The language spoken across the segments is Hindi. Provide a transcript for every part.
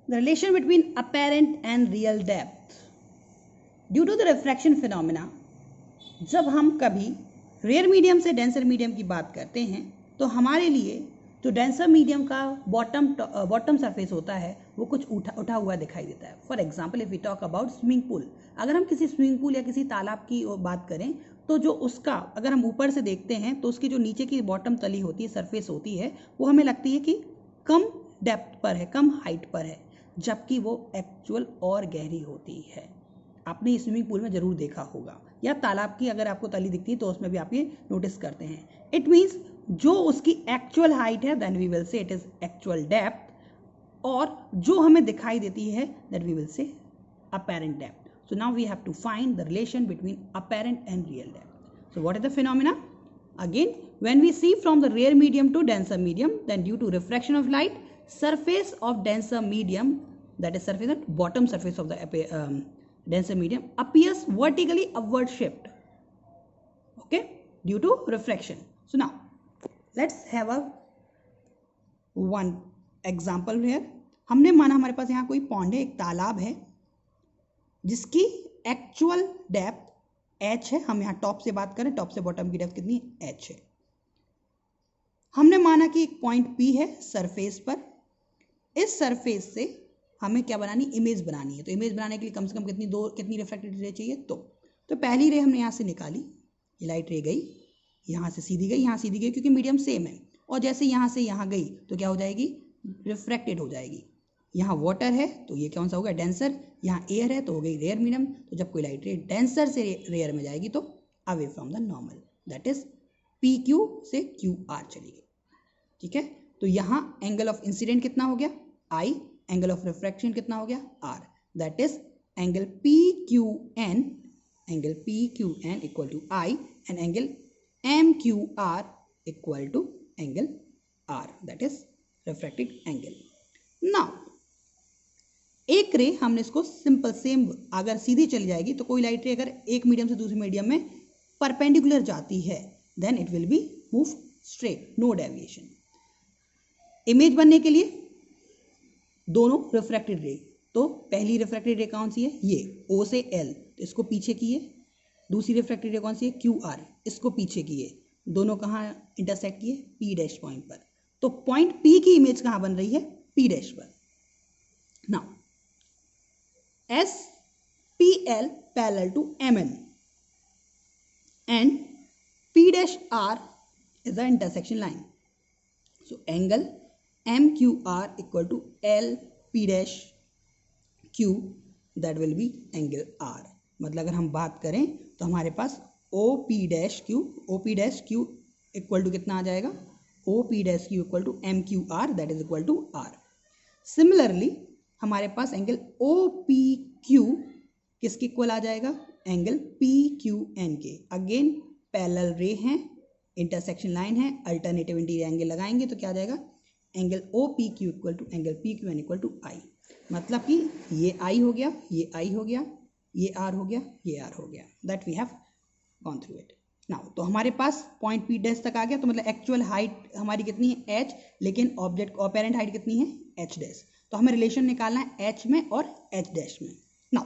The relation between apparent and real depth. Due to the refraction phenomena, जब हम कभी रेयर मीडियम से डेंसर मीडियम की बात करते हैं तो हमारे लिए जो डेंसर मीडियम का बॉटम सरफेस होता है वो कुछ उठा हुआ दिखाई देता है. For example if we talk about swimming pool, अगर हम किसी स्विमिंग पूल या किसी तालाब की बात करें तो जो उसका अगर हम ऊपर से देखते हैं तो उसकी जो नीचे की बॉटम तली होती है, सरफेस होती है, वो हमें लगती है कि कम डेप्थ पर है, कम हाइट पर है, जबकि वो एक्चुअल और गहरी होती है. आपने स्विमिंग पूल में जरूर देखा होगा, या तालाब की अगर आपको तली दिखती है तो उसमें भी आप ये नोटिस करते हैं. इट मीन्स जो उसकी एक्चुअल हाइट है then we will say it is actual depth, और जो हमें दिखाई देती है that we will say apparent depth. So now we have to find the relation between apparent and real depth. So what is the phenomena? Again, when we see from the rare medium to denser medium, then due to refraction of light, surface of denser medium, that is surface at bottom surface of the denser medium appears vertically upward shift, okay, due to refraction. So now let's have a one example here. हमने माना हमारे पास यहाँ कोई पॉन्ड है, एक तालाब है जिसकी एक्चुअल डेप्थ h है. हम यहाँ टॉप से बात करें, टॉप से बॉटम की डेप्थ कितनी है? h है. हमने माना कि एक पॉइंट P है सरफेस पर. इस सरफेस से हमें क्या बनानी, इमेज बनानी है. तो इमेज बनाने के लिए कम से कम कितनी रिफ्रैक्टेड रे चाहिए? तो पहली रे हमने यहाँ से निकाली, ये लाइट रे गई, यहाँ से सीधी गई, यहाँ सीधी गई, क्योंकि मीडियम सेम है. और जैसे यहाँ से यहाँ गई तो क्या हो जाएगी? रिफ्रैक्टेड हो जाएगी. यहाँ वाटर है तो ये कौन सा होगा? डेंसर. यहाँ एयर है तो हो गई रेयर मीडियम. तो जब कोई लाइट रे डेंसर से रेयर में जाएगी तो away from the normal, that is P Q से क्यू आर चलेगी. ठीक है. तो यहाँ एंगल ऑफ इंसिडेंट कितना हो गया? आई. एंगल ऑफ रिफ्रैक्शन कितना हो गया? R. That is angle P Q N, angle P Q N equal to I, and angle M Q R equal to angle R, that is refracted angle. Now एक रे हमने इसको सिंपल सेम, अगर सीधी चली जाएगी तो कोई लाइट रे अगर एक मीडियम से दूसरे मीडियम में परपेंडिकुलर जाती है then it will be move straight, no deviation. Image बनने के लिए दोनों रिफ्रैक्टेड रे, तो पहली रिफ्रैक्टेड रे कौन सी है? ये O से L, तो इसको पीछे किए. दूसरी रिफ्रैक्टेड रे कौन सी है? QR, इसको पीछे किए. दोनों कहाँ इंटरसेक्ट किए? P डैश पॉइंट पर. तो पॉइंट P की इमेज कहाँ बन रही है? P डैश पर. Now SPL parallel to MN and P dash R is the intersection line. So angle MQR equal to LP dash Q, that will be angle R. मतलब अगर हम बात करें तो हमारे पास OP dash Q equal to कितना आ जाएगा? OP dash Q equal to MQR, that is equal to R. Similarly हमारे पास एंगल OPQ किसके इक्वल आ जाएगा? एंगल PQN के. अगेन पैरेलल रे हैं, इंटरसेक्शन लाइन है, अल्टरनेटिव इंटीरियर एंगल लगाएंगे तो क्या आ जाएगा? Angle OPQ equal to angle PQN equal to I. मतलब कि ये I हो गया, ये I हो गया, ये R हो गया, ये R हो गया. That we have gone through it. Now तो हमारे पास पॉइंट P डैश तक आ गया, तो मतलब एक्चुअल हाइट हमारी कितनी है? H, लेकिन ऑब्जेक्ट अपेरेंट हाइट कितनी है? H dash. तो हमें रिलेशन निकालना है H में और H डैश में. Now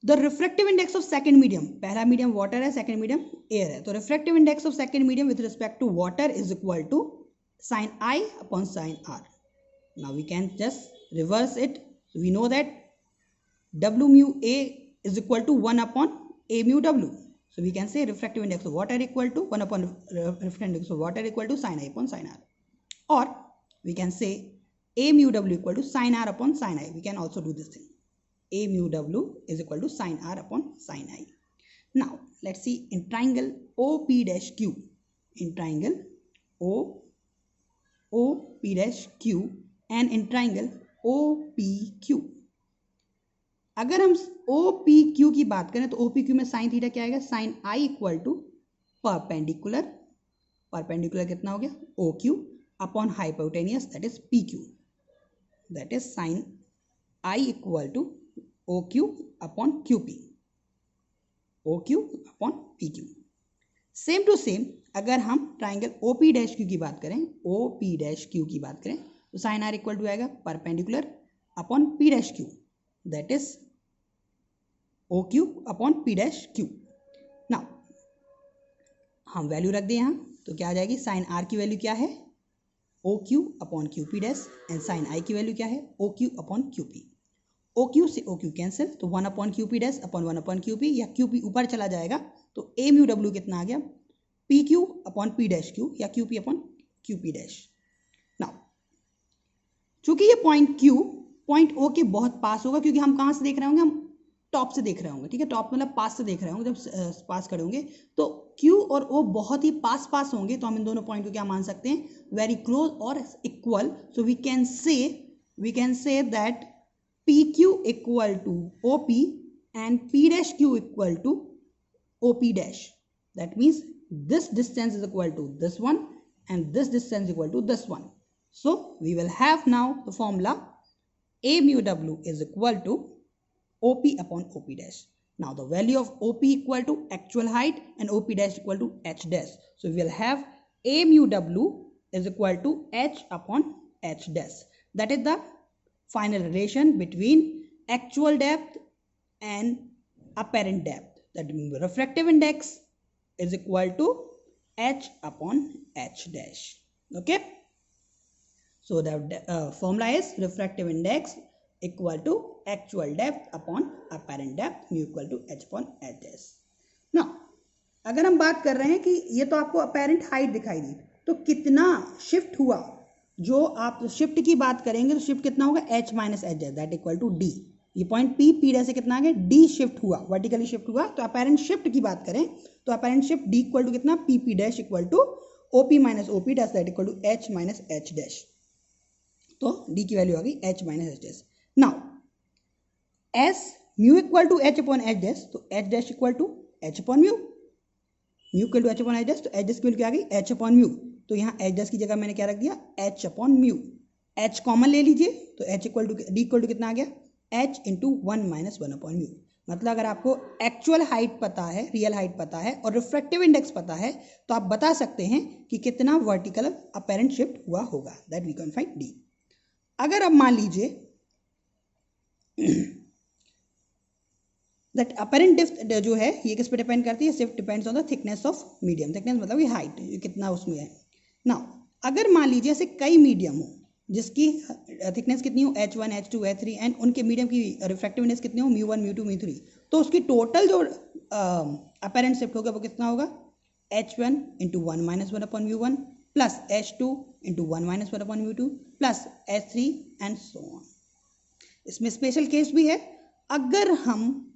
the refractive index of second medium, पहला मीडियम वाटर है, सेकंड मीडियम एयर है. तो refractive index of second medium with respect to water is equal to sine I upon sine R. Now we can just reverse it. We know that W mu A is equal to 1 upon A mu W. So we can say refractive index of water equal to 1 upon refractive index of water equal to sin I upon sin R. Or we can say A mu W equal to sin R upon sin I. We can also do this thing. A mu W is equal to sin R upon sin I. Now let's see in triangle OP dash Q. In triangle OP dash Q and in triangle OPQ. अगर हम OPQ की बात करें तो OPQ में साइन थीटा क्या आएगा? Sine I equal to perpendicular, perpendicular कितना हो गया? OQ upon hypotenuse, that is PQ, that is sine I equal to OQ upon QP, OQ upon PQ. Same to same अगर हम ट्राइंगल OP डैश Q की बात करें, OP डैश Q की बात करें तो साइन आर इक्वल टू आएगा perpendicular upon P dash Q, that is O Q upon P dash Q. Now हम वैल्यू रख दें यहाँ, तो क्या आ जाएगी, साइन आर की वैल्यू क्या है, O Q upon Q P dash, and sine i की वैल्यू क्या है, O Q upon Q P. O Q से ओ क्यू कैंसिल, तो 1 upon Q P dash upon 1 upon Q P, या क्यू पी ऊपर चला जाएगा तो ए म्यू डब्ल्यू कितना आ गया, P Q upon P dash Q, या Q P upon Q P dash. Now चूंकि ये पॉइंट क्यू पॉइंट ओ के बहुत पास होगा, क्योंकि हम कहाँ से देख रहे होंगे, हम टॉप से देख रहे होंगे, ठीक है, टॉप मतलब पास से देख रहे होंगे, जब पास खड़े होंगे तो Q और O बहुत ही पास पास होंगे, तो हम इन दोनों पॉइंट को क्या मान सकते हैं, वेरी क्लोज और इक्वल। So we can say that PQ equal to OP and P dash Q equal to OP dash. That means this distance is equal to this one and this distance equal to this one. So we will have now the formula A mu W is equal to OP upon OP dash. Now the value of OP equal to actual height and OP dash equal to H dash. So we will have A mu W is equal to H upon H dash. That is the final relation between actual depth and apparent depth. That means refractive index is equal to H upon H dash. Okay. So the formula is refractive index equal to actual depth upon apparent depth, mu equal to h upon h dash. Now अगर हम बात कर रहे हैं कि ये तो आपको apparent height दिखाई दी, तो कितना शिफ्ट हुआ, जो आप शिफ्ट की बात करेंगे तो शिफ्ट कितना होगा, h minus H dash, that equal to d। ये पॉइंट p डैश से कितना आ गया, d शिफ्ट हुआ, वर्टिकली शिफ्ट हुआ। तो अपैरेंट शिफ्ट की बात करें तो apparent shift d equal to कितना, p dash equal to op minus op dash, that equal to h minus h dash. तो d की वैल्यू आ गई h minus h dash. Now s mu equal to h upon h dash, तो h dash equal to h upon mu, mu equal to h upon h dash, तो h डैश की वैल्यू क्या आ गई, h अपॉन म्यू। तो यहाँ h डैश की जगह मैंने क्या रख दिया, h upon mu. h common ले लीजिए, तो h equal to d equal to कितना आ गया, h into 1 minus 1 upon mu. मतलब अगर आपको एक्चुअल हाइट पता है, रियल हाइट पता है और रिफ्रैक्टिव इंडेक्स पता है, तो आप बता सकते हैं कि कितना वर्टिकल अपैरेंट शिफ्ट हुआ होगा, that we can find d। अगर अब मान लीजिए दैट अपैरेंट डिप्थ जो है ये किस पे डिपेंड करती है, सिर्फ depends on the thickness of medium. Thickness मतलब ये हाइट कितना उसमें है। नाउ अगर मान लीजिए ऐसे कई मीडियम हो जिसकी थिकनेस कितनी हो, H1 H2 H3 एंड उनके मीडियम की रिफ्रैक्टिव इंडेक्स कितनी हो, μ1 μ2 μ3, तो उसकी टोटल जो अपैरेंट शिफ्ट होगा वो कितना होगा, H1 into 1 minus 1 upon μ1 plus H2 into 1 minus 1 upon μ2 plus H3 and so on. इसमें स्पेशल केस भी है, अगर हम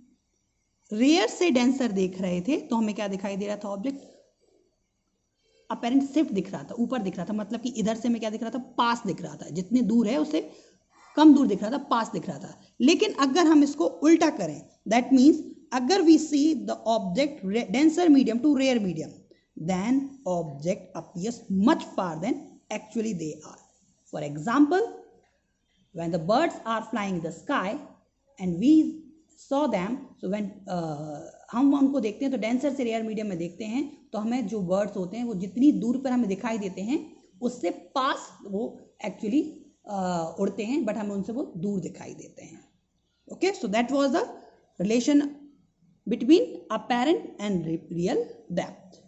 रेयर से डेंसर देख रहे थे तो हमें क्या दिखाई दे रहा था, ऑब्जेक्ट अपैरेंट शिफ्ट दिख रहा था, ऊपर दिख रहा था, मतलब कि इधर से हमें क्या दिख रहा था, पास दिख रहा था, जितनी दूर है उससे कम दूर दिख रहा था, पास दिख रहा था। लेकिन अगर हम इसको उल्टा करें, दैट मीन्स अगर we see the object denser medium to rare medium, then object appears much far than actually they are. For example, when the birds are flying in the sky and we saw them, so when हम उनको देखते हैं तो डेंसर से रेयर मीडियम में देखते हैं, तो हमें जो बर्ड्स होते हैं वो जितनी दूर पर हमें दिखाई देते हैं उससे पास वो एक्चुअली उड़ते हैं, बट हमें उनसे वो दूर दिखाई देते हैं। Okay, so that was the relation between apparent and real depth.